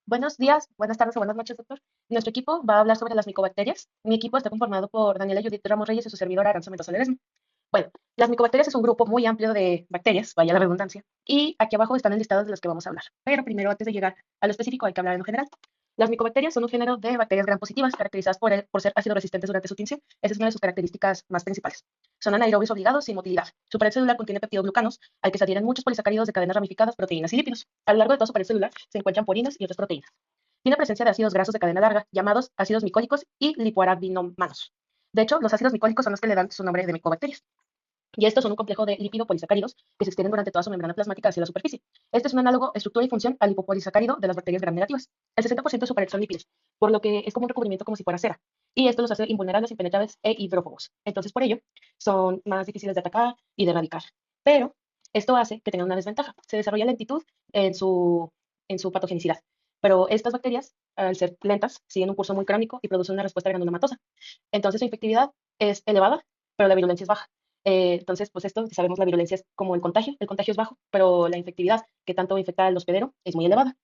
Buenos días, buenas tardes o buenas noches, doctor. Nuestro equipo va a hablar sobre las micobacterias. Mi equipo está conformado por Daniela Judith Ramos Reyes y su servidora Aranza Mendoza Ledesma. Bueno, las micobacterias es un grupo muy amplio de bacterias, vaya la redundancia, y aquí abajo están enlistados de los que vamos a hablar. Pero primero, antes de llegar a lo específico, hay que hablar en lo general. Las micobacterias son un género de bacterias gram positivas caracterizadas por ser ácido resistentes durante su tinción. Esa es una de sus características más principales. Son anaerobios obligados sin motilidad. Su pared celular contiene peptidoglucanos, al que se adhieren muchos polisacáridos de cadenas ramificadas, proteínas y lípidos. A lo largo de toda su pared celular se encuentran porinas y otras proteínas. Tiene presencia de ácidos grasos de cadena larga, llamados ácidos micólicos y lipoarabinomanos. De hecho, los ácidos micólicos son los que le dan su nombre de micobacterias. Y estos son un complejo de lípido-polisacáridos que se extienden durante toda su membrana plasmática hacia la superficie. Este es un análogo estructura y función al lipopolisacárido de las bacterias gram negativas. El 60% de su pared son lípidos, por lo que es como un recubrimiento como si fuera cera. Y esto los hace invulnerables, impenetrables e hidrófobos. Entonces, por ello, son más difíciles de atacar y de erradicar. Pero esto hace que tengan una desventaja. Se desarrolla lentitud en su patogenicidad. Pero estas bacterias, al ser lentas, siguen un curso muy crónico y producen una respuesta granulomatosa. Entonces, su infectividad es elevada, pero la virulencia es baja. Entonces, pues esto, sabemos, la virulencia es como el contagio es bajo, pero la infectividad que tanto infecta al hospedero es muy elevada.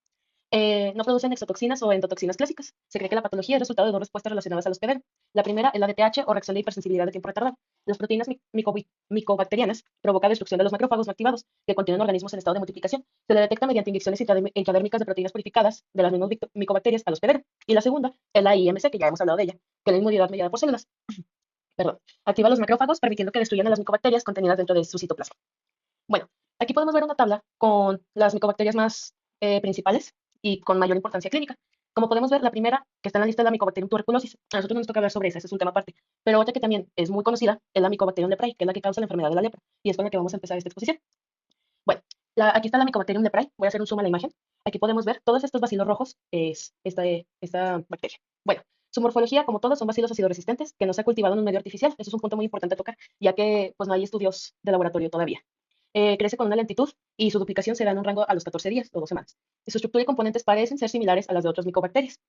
No producen exotoxinas o endotoxinas clásicas. Se cree que la patología es resultado de dos respuestas relacionadas al hospedero. La primera es la de TH o reacción de hipersensibilidad de tiempo retardado. Las proteínas micobacterianas provocan destrucción de los macrófagos no activados, que contienen organismos en estado de multiplicación. Se le detecta mediante inyecciones intradérmicas de proteínas purificadas de las mismas micobacterias al hospedero. Y la segunda es la IMC, que ya hemos hablado de ella, que es la inmunidad mediada por células. Perdón. Activa los macrófagos, permitiendo que destruyan a las micobacterias contenidas dentro de su citoplasma. Bueno, aquí podemos ver una tabla con las micobacterias más principales y con mayor importancia clínica. Como podemos ver, la primera que está en la lista es la Mycobacterium tuberculosis. A nosotros no nos toca hablar sobre esa, ese es un tema aparte. Pero otra que también es muy conocida es la Mycobacterium leprae, que es la que causa la enfermedad de la lepra. Y es con la que vamos a empezar esta exposición. Bueno, aquí está la Mycobacterium leprae. Voy a hacer un zoom a la imagen. Aquí podemos ver todos estos bacilos rojos, es esta bacteria. Bueno, su morfología, como todos, son bacilos acidoresistentes que no se ha cultivado en un medio artificial. Eso es un punto muy importante a tocar, ya que pues, no hay estudios de laboratorio todavía. Crece con una lentitud y su duplicación se da en un rango a los 14 días o 2 semanas. Y su estructura y componentes parecen ser similares a las de otros micobacterias.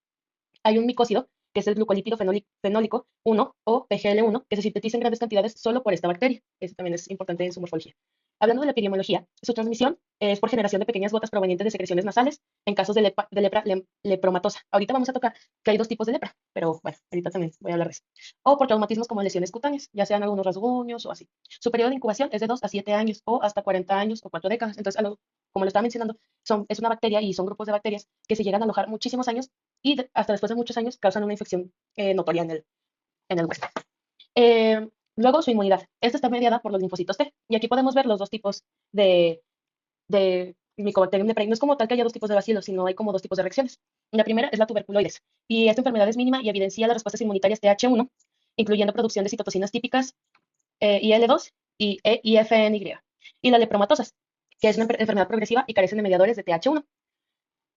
Hay un micócido, que es el glucolípido fenólico 1 o PGL1, que se sintetiza en grandes cantidades solo por esta bacteria. Eso también es importante en su morfología. Hablando de la epidemiología, su transmisión es por generación de pequeñas gotas provenientes de secreciones nasales en casos de lepra lepromatosa. Ahorita vamos a tocar que hay dos tipos de lepra, pero bueno, ahorita también voy a hablar de eso. O por traumatismos como lesiones cutáneas, ya sean algunos rasguños o así. Su periodo de incubación es de 2 a 7 años o hasta 40 años o 4 décadas. Entonces, como lo estaba mencionando, es una bacteria y son grupos de bacterias que se llegan a alojar muchísimos años y hasta después de muchos años causan una infección notoria en el huésped. Luego, su inmunidad. Esta está mediada por los linfocitos T. Y aquí podemos ver los dos tipos de Mycobacterium leprae. No es como tal que haya dos tipos de bacilos, sino hay como dos tipos de reacciones. La primera es la tuberculoides. Y esta enfermedad es mínima y evidencia las respuestas inmunitarias TH1, incluyendo producción de citotocinas típicas IL2 y IFNY. Y la lepromatosas, que es una enfermedad progresiva y carecen de mediadores de TH1.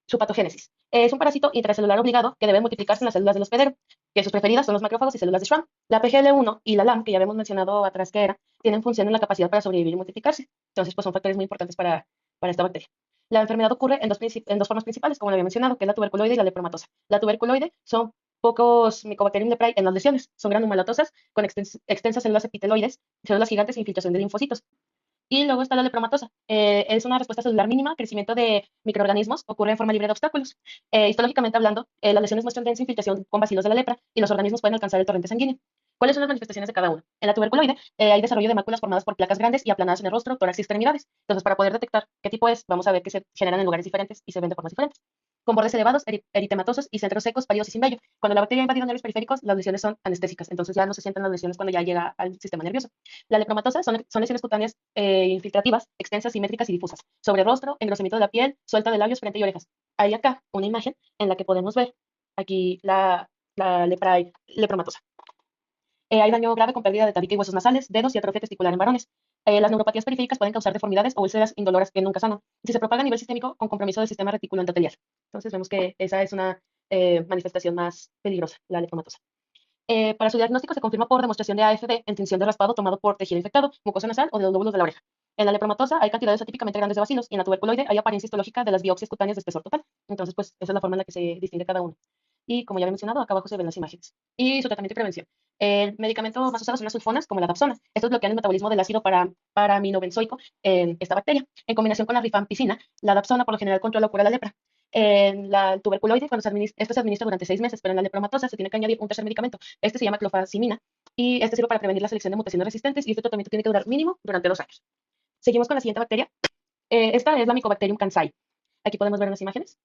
Su patogénesis. Es un parásito intracelular obligado que debe multiplicarse en las células del hospedero, que sus preferidas son los macrófagos y células de Schwann. La PGL1 y la LAM, que ya habíamos mencionado atrás que era, tienen función en la capacidad para sobrevivir y multiplicarse. Entonces, pues son factores muy importantes para esta bacteria. La enfermedad ocurre en dos formas principales, como lo había mencionado, que es la tuberculoide y la lepromatosa. La tuberculoide son pocos Mycobacterium leprae en las lesiones, son granulomatosas con extensas células epiteloides, células gigantes e infiltración de linfocitos. Y luego está la lepromatosa. Es una respuesta celular mínima, crecimiento de microorganismos, ocurre en forma libre de obstáculos. Histológicamente hablando, las lesiones muestran densa infiltración con bacilos de la lepra y los organismos pueden alcanzar el torrente sanguíneo. ¿Cuáles son las manifestaciones de cada uno? En la tuberculoide hay desarrollo de máculas formadas por placas grandes y aplanadas en el rostro, tórax y extremidades. Entonces, para poder detectar qué tipo es, vamos a ver que se generan en lugares diferentes y se ven de formas diferentes. Con bordes elevados, eritematosos y centros secos, pálidos y sin vello. Cuando la bacteria ha invadido nervios periféricos, las lesiones son anestésicas. Entonces ya no se sienten las lesiones cuando ya llega al sistema nervioso. La leptomatosa son lesiones cutáneas infiltrativas, extensas, simétricas y difusas, sobre rostro, engrosamiento de la piel, suelta de labios, frente y orejas. Hay acá una imagen en la que podemos ver aquí la lepromatosa. Hay daño grave con pérdida de tabique y huesos nasales, dedos y atrofia testicular en varones. Las neuropatías periféricas pueden causar deformidades o úlceras indoloras que nunca sanan. Si se propaga a nivel sistémico, con compromiso del sistema reticuloendotelial. Entonces vemos que esa es una manifestación más peligrosa, la lepromatosa. Para su diagnóstico se confirma por demostración de AFB en tinción de raspado tomado por tejido infectado, mucosa nasal o de los lóbulos de la oreja. En la lepromatosa hay cantidades atípicamente grandes de bacilos y en la tuberculoide hay apariencia histológica de las biopsias cutáneas de espesor total. Entonces, pues esa es la forma en la que se distingue cada uno. Y como ya había mencionado, acá abajo se ven las imágenes. Y su tratamiento y prevención. El medicamento más usado son las sulfonas, como la dapsona. Estos bloquean el metabolismo del ácido paraminobenzoico en esta bacteria. En combinación con la rifampicina, la dapsona por lo general controla o cura la lepra. En la tuberculosis, esto se administra durante 6 meses, pero en la lepromatosa se tiene que añadir un tercer medicamento. Este se llama clofazimina y este sirve para prevenir la selección de mutaciones resistentes y este tratamiento tiene que durar mínimo durante 2 años. Seguimos con la siguiente bacteria. Esta es la Mycobacterium kansai. Aquí podemos ver unas imágenes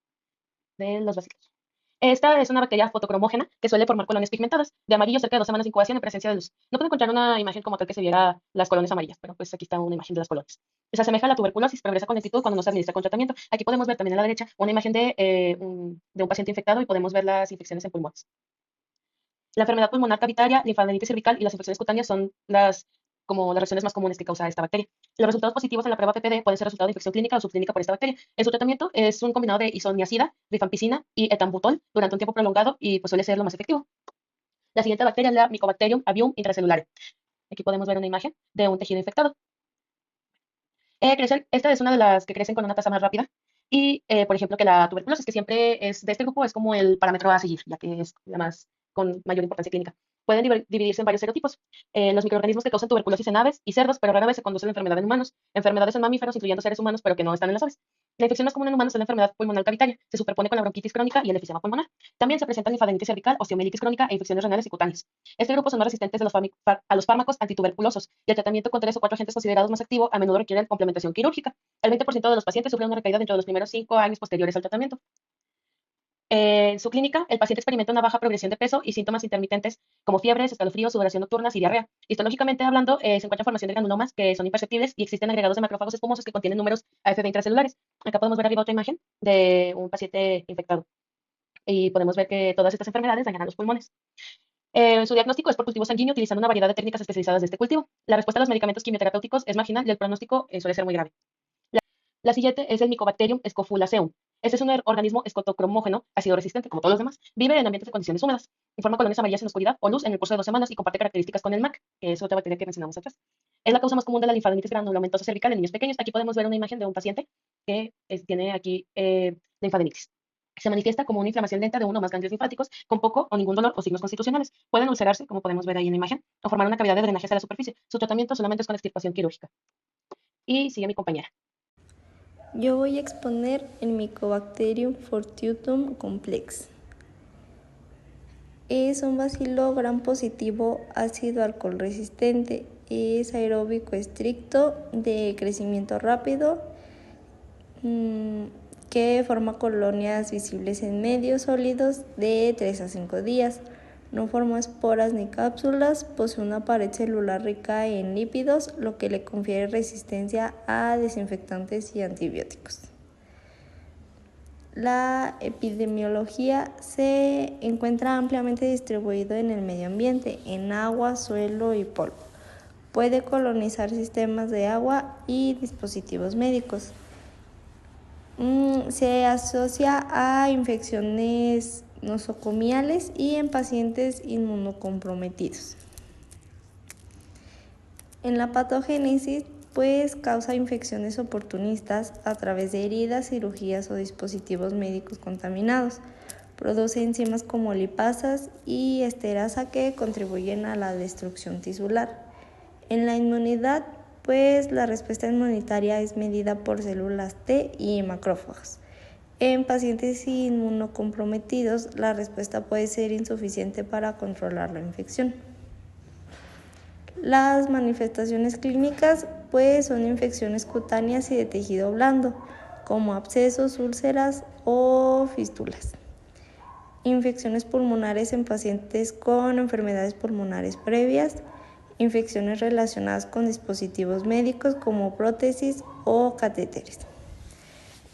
de los vasitos. Esta es una bacteria fotocromógena que suele formar colonias pigmentadas de amarillo cerca de 2 semanas de incubación en presencia de luz. No puedo encontrar una imagen como tal que se viera las colonias amarillas, pero pues aquí está una imagen de las colonias. Se asemeja a la tuberculosis, progresa con lentitud cuando no se administra con tratamiento. Aquí podemos ver también a la derecha una imagen de un paciente infectado y podemos ver las infecciones en pulmones. La enfermedad pulmonar cavitaria, linfadenitis cervical y las infecciones cutáneas son como las reacciones más comunes que causa esta bacteria. Los resultados positivos en la prueba PPD pueden ser resultado de infección clínica o subclínica por esta bacteria. En su tratamiento es un combinado de isoniazida, rifampicina y etambutol durante un tiempo prolongado y pues suele ser lo más efectivo. La siguiente bacteria es la Mycobacterium avium intracellular. Aquí podemos ver una imagen de un tejido infectado. Esta es una de las que crecen con una tasa más rápida y, por ejemplo, que la tuberculosis, que siempre es de este grupo, es como el parámetro a seguir, ya que es la más con mayor importancia clínica. Pueden dividirse en varios serotipos. Los microorganismos que causan tuberculosis en aves y cerdos, pero rara vez se conduce la enfermedad en humanos. Enfermedades en mamíferos, incluyendo seres humanos, pero que no están en las aves. La infección más común en humanos es la enfermedad pulmonar cavitaria. Se superpone con la bronquitis crónica y el enfisema pulmonar. También se presentan linfadenitis cervical, osteomielitis crónica e infecciones renales y cutáneas. Este grupo son más resistentes a los fármacos antituberculosos y el tratamiento con 3 o 4 agentes considerados más activo a menudo requiere complementación quirúrgica. El 20% de los pacientes sufren una recaída dentro de los primeros 5 años posteriores al tratamiento. En su clínica, el paciente experimenta una baja progresión de peso y síntomas intermitentes como fiebres, escalofríos, sudoración nocturna y diarrea. Histológicamente hablando, se encuentra formación de granulomas que son imperceptibles y existen agregados de macrófagos espumosos que contienen números AFP intracelulares. Acá podemos ver arriba otra imagen de un paciente infectado y podemos ver que todas estas enfermedades dañan a los pulmones. Su diagnóstico es por cultivo sanguíneo utilizando una variedad de técnicas especializadas de este cultivo. La respuesta a los medicamentos quimioterapéuticos es marginal y el pronóstico suele ser muy grave. La siguiente es el Mycobacterium scofulaceum. Este es un organismo escotocromógeno, ácido resistente, como todos los demás. Vive en ambientes de condiciones húmedas. Forma colonias amarillas en oscuridad o luz en el curso de 2 semanas y comparte características con el MAC, que es otra bacteria que mencionamos atrás. Es la causa más común de la linfadenitis granulomatosa cervical en niños pequeños. Aquí podemos ver una imagen de un paciente que tiene aquí linfadenitis. Se manifiesta como una inflamación lenta de uno o más ganglios linfáticos con poco o ningún dolor o signos constitucionales. Pueden ulcerarse, como podemos ver ahí en la imagen, o formar una cavidad de drenaje hacia la superficie. Su tratamiento solamente es con extirpación quirúrgica. Y sigue mi compañera. Yo voy a exponer el Mycobacterium fortuitum complex. Es un bacilo gram positivo ácido alcohol resistente. Es aeróbico estricto, de crecimiento rápido, que forma colonias visibles en medios sólidos de 3 a 5 días. No forma esporas ni cápsulas, posee una pared celular rica en lípidos, lo que le confiere resistencia a desinfectantes y antibióticos. La epidemiología se encuentra ampliamente distribuido en el medio ambiente, en agua, suelo y polvo. Puede colonizar sistemas de agua y dispositivos médicos. Se asocia a infecciones nosocomiales y en pacientes inmunocomprometidos. En la patogénesis, pues causa infecciones oportunistas a través de heridas, cirugías o dispositivos médicos contaminados. Produce enzimas como lipasas y esterasa que contribuyen a la destrucción tisular. En la inmunidad, pues la respuesta inmunitaria es medida por células T y macrófagos. En pacientes inmunocomprometidos, la respuesta puede ser insuficiente para controlar la infección. Las manifestaciones clínicas pues son infecciones cutáneas y de tejido blando, como abscesos, úlceras o fístulas. Infecciones pulmonares en pacientes con enfermedades pulmonares previas, infecciones relacionadas con dispositivos médicos como prótesis o catéteres.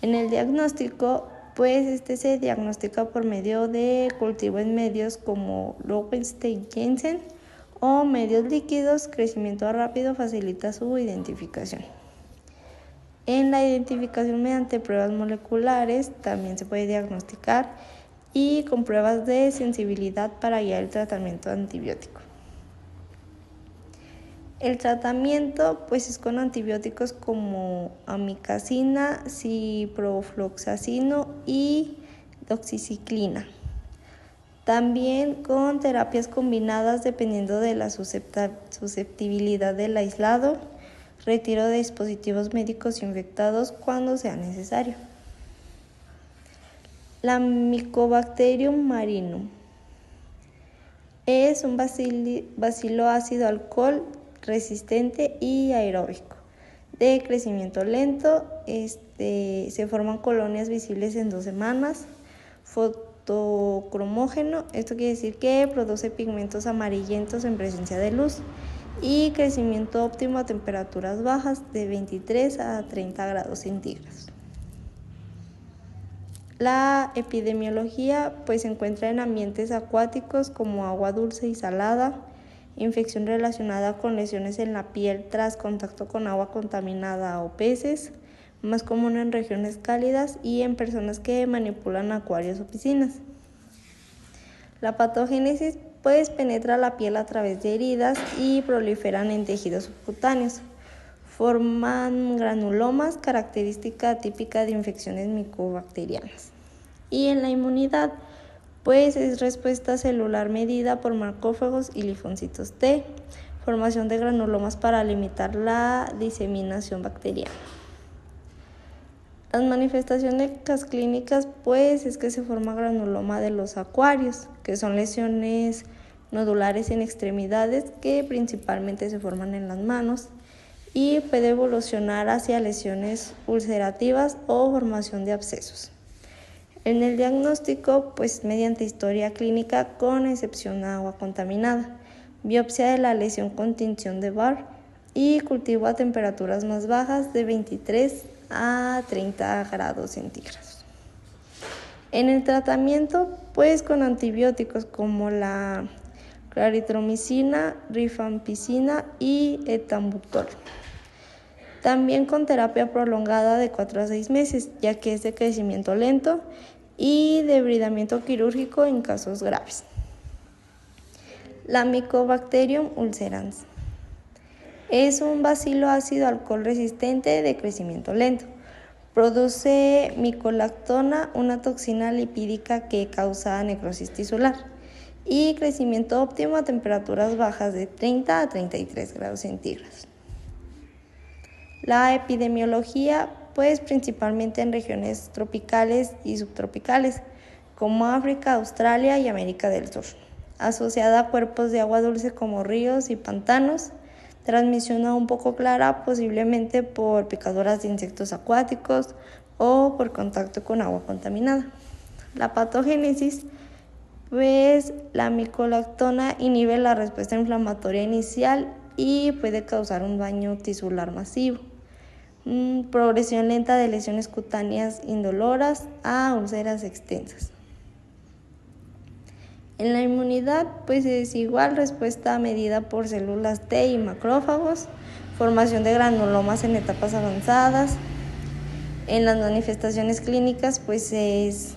En el diagnóstico, pues se diagnostica por medio de cultivo en medios como Lowenstein-Janssen o medios líquidos. Crecimiento rápido facilita su identificación. En la identificación mediante pruebas moleculares también se puede diagnosticar y con pruebas de sensibilidad para guiar el tratamiento antibiótico. El tratamiento pues es con antibióticos como amikacina, ciprofloxacino y doxiciclina. También con terapias combinadas dependiendo de la susceptibilidad del aislado, retiro de dispositivos médicos infectados cuando sea necesario. La Mycobacterium marinum es un bacilo ácido alcohol resistente y aeróbico de crecimiento lento. Se forman colonias visibles en 2 semanas. Fotocromógeno, esto quiere decir que produce pigmentos amarillentos en presencia de luz. Y crecimiento óptimo a temperaturas bajas de 23 a 30 grados centígrados. La epidemiología se encuentra en ambientes acuáticos como agua dulce y salada, infección relacionada con lesiones en la piel tras contacto con agua contaminada o peces, más común en regiones cálidas y en personas que manipulan acuarios o piscinas. La patogénesis penetra la piel a través de heridas y proliferan en tejidos subcutáneos. Forman granulomas, característica típica de infecciones micobacterianas. Y en la inmunidad, es respuesta celular medida por macrófagos y linfocitos T, formación de granulomas para limitar la diseminación bacteriana. Las manifestaciones clínicas, es que se forma granuloma de los acuarios, que son lesiones nodulares en extremidades que principalmente se forman en las manos y puede evolucionar hacia lesiones ulcerativas o formación de abscesos. En el diagnóstico, mediante historia clínica con excepción a agua contaminada, biopsia de la lesión con tinción de Barr y cultivo a temperaturas más bajas de 23 a 30 grados centígrados. En el tratamiento, con antibióticos como la claritromicina, rifampicina y etambutol. También con terapia prolongada de 4 a 6 meses, ya que es de crecimiento lento y debridamiento quirúrgico en casos graves. La Mycobacterium ulcerans es un bacilo ácido alcohol resistente de crecimiento lento. Produce micolactona, una toxina lipídica que causa necrosis tisular, y crecimiento óptimo a temperaturas bajas de 30 a 33 grados centígrados. La epidemiología, principalmente en regiones tropicales y subtropicales, como África, Australia y América del Sur, asociada a cuerpos de agua dulce como ríos y pantanos, transmisión aún poco clara, posiblemente por picaduras de insectos acuáticos o por contacto con agua contaminada. La patogénesis, la micolactona inhibe la respuesta inflamatoria inicial y puede causar un daño tisular masivo. Progresión lenta de lesiones cutáneas indoloras a úlceras extensas. En la inmunidad, es igual, respuesta medida por células T y macrófagos, formación de granulomas en etapas avanzadas. En las manifestaciones clínicas, es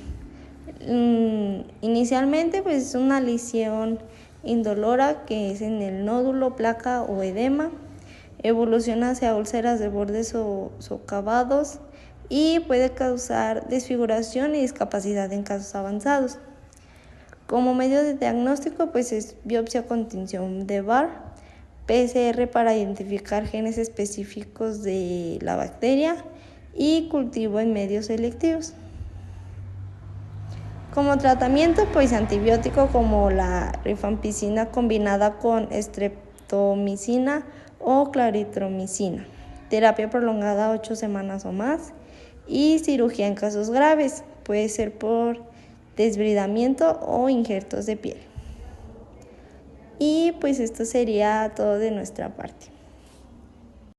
inicialmente una lesión indolora que es en el nódulo, placa o edema. Evoluciona hacia úlceras de bordes o socavados y puede causar desfiguración y discapacidad en casos avanzados. Como medio de diagnóstico, es biopsia con tinción de Barr, PCR para identificar genes específicos de la bacteria y cultivo en medios selectivos. Como tratamiento, antibiótico como la rifampicina combinada con streptomicina o claritromicina, terapia prolongada 8 semanas o más y cirugía en casos graves, puede ser por desbridamiento o injertos de piel. Y esto sería todo de nuestra parte.